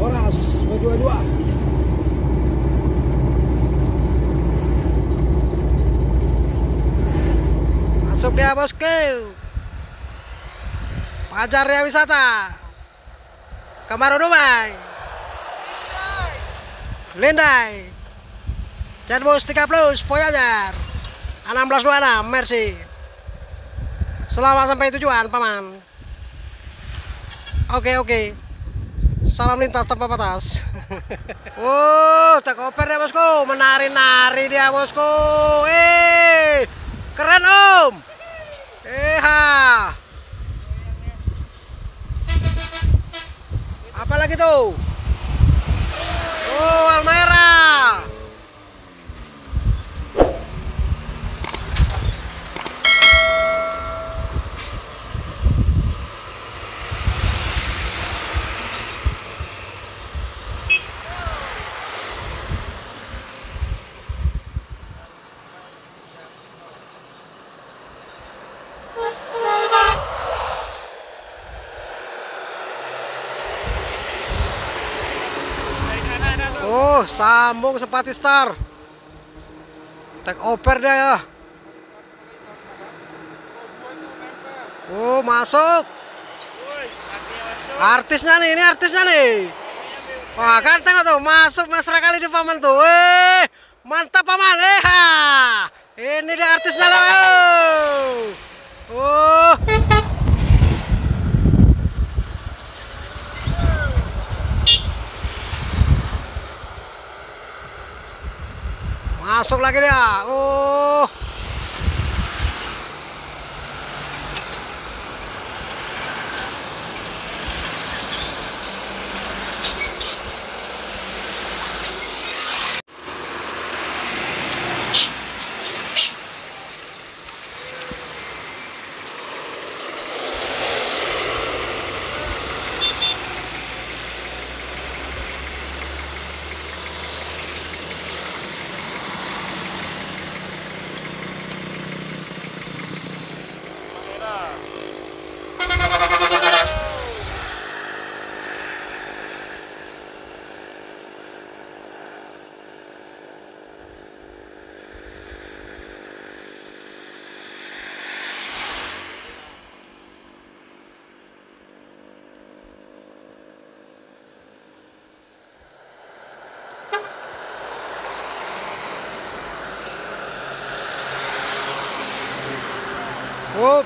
Horas berdua-dua. Masuk dia bosku. Pajarnya wisata Kamaru Dumai Lindai Chatbus 30 Voyager 1626 Mercy. Selamat sampai tujuan paman. Oke. Salam lintas tanpa batas. Take over dia bosku. Menari-nari dia bosku. Keren om. Apa lagi tuh? Almera. Sambung Sepati Star. Take over dia ya. Masuk. Artisnya nih, ini artisnya nih. Wah, ganteng tuh, masuk mesra kali di paman tuh. Mantap paman. Ini dia artisnya lah. Masuk lagi dia.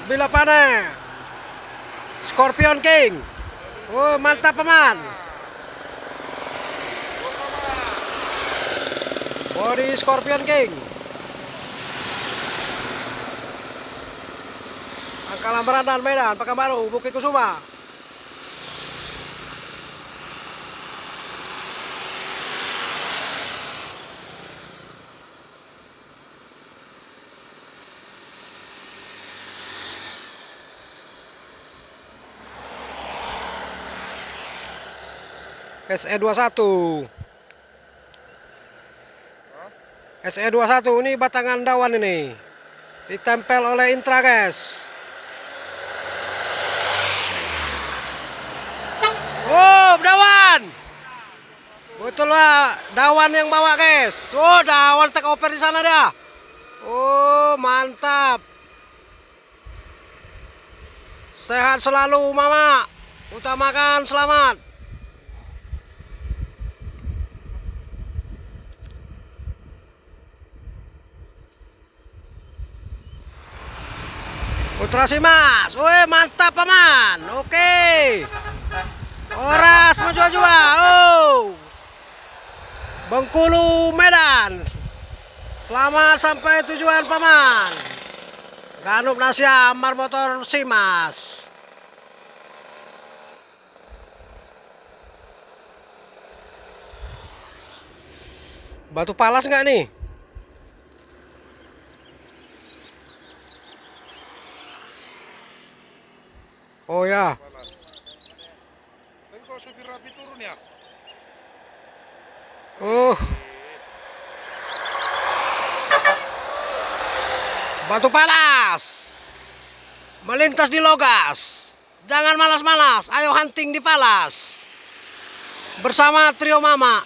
Bila panen Scorpion King. Mantap paman. Body Scorpion King. Pangkalan Berandan Medan Pekanbaru Bukit Kusuma. SE21 SE21 ini batangan dawan ini ditempel oleh Intra guys. Dawan betul lah, dawan yang bawa guys. Dawan take over di sana dia. Mantap. Sehat selalu Mama. Utamakan selamat. Putra Simas, woi mantap paman. Oke. Oras menjua-jua. Oh. Bengkulu Medan. Selamat sampai tujuan paman. Ganup Nasya Mar Motor Simas. Batu Palas nggak nih? Oh ya. Tapi kok supir Rapi turun ya? Batu Palas. Melintas di Logas. Jangan malas-malas, ayo hunting di Palas. Bersama trio Mama.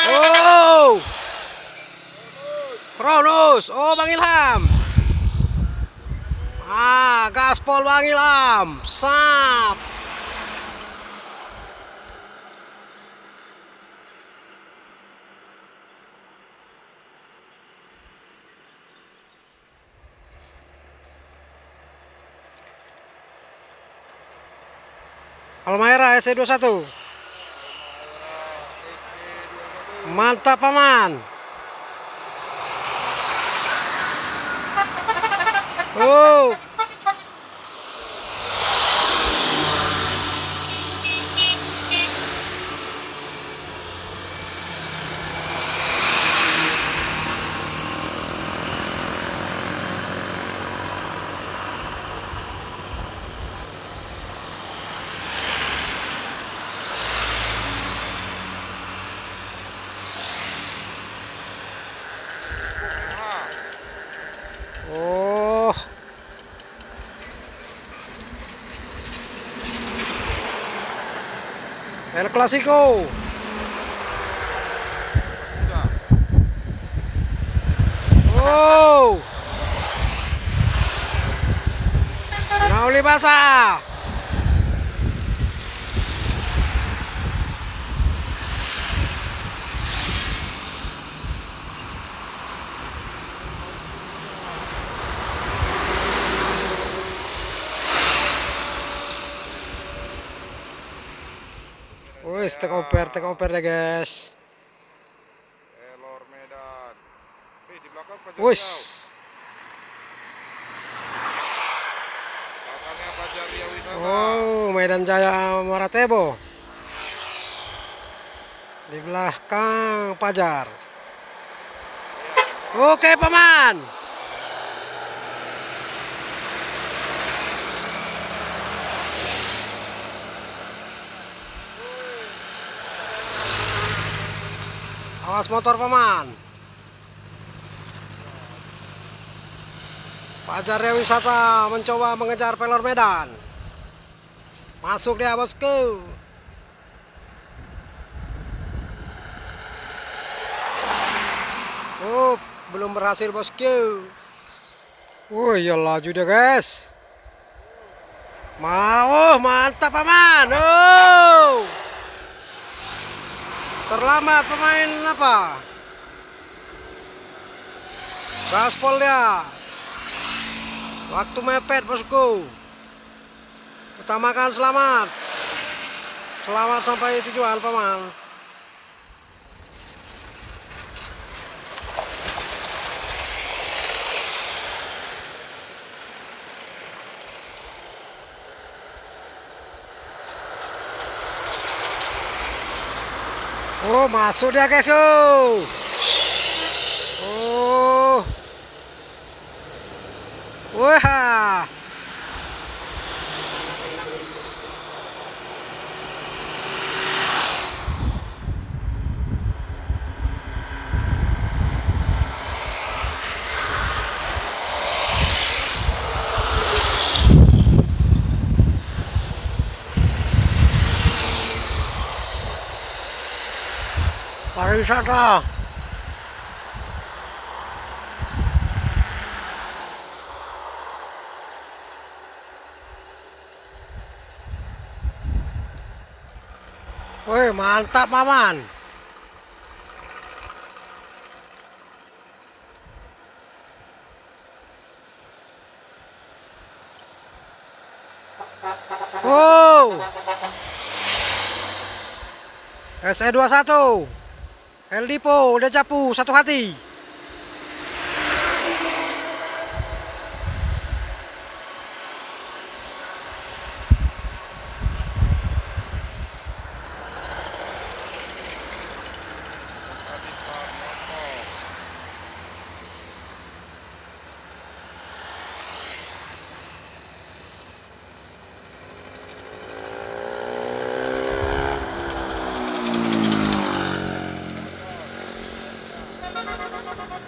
Oh. Kronos, oh Bang Ilham. Gaspol Bang Ilham. Sap. Almaira SC21. Mantap paman. Oh. Oh. El Clasico. Oh. Nauli basah. Wih, take over deh guys. Pelor Medan. Di belakang Fajar Wih. Riau. Belakangnya Fajar Riau Wisata. Oh, Medan Jaya Moratebo. Di belakang Pajar. Oke, paman. Awas motor paman. Pajar Riau Wisata mencoba mengejar Pelor Medan. Masuk dia bosku. Oh, belum berhasil bosku. Oh iya laju dia guys. Mau mantap paman. Oh. Terlambat pemain apa? Gaspol dia. Waktu mepet bosku. Utamakan selamat. Selamat sampai tujuan paman. Oh, masuk dia guys yo. Oh. Wah. pariwisata. Woi, mantap paman. Wow. SE21 El Dipo udah capu satu hati. Habiskan motor.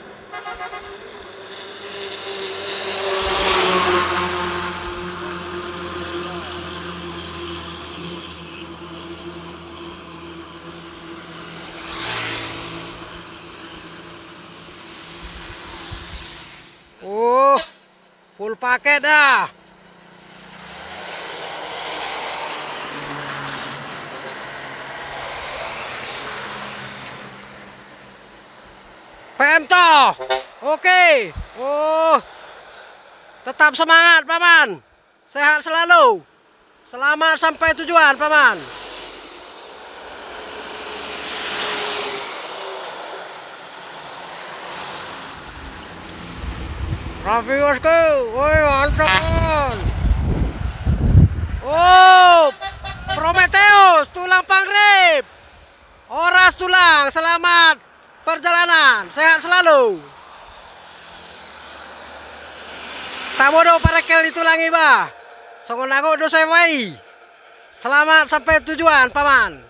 Full paket dah. PM toh. Oke. Tetap semangat paman. Sehat selalu. Selamat sampai tujuan paman. Raffi bosku, woi mantap. Prometheus tulang panggrip. Horas tulang, selamat perjalanan, sehat selalu. Tamodo parekel ditulangi bah. Songon aku dosai wai. Selamat sampai tujuan paman.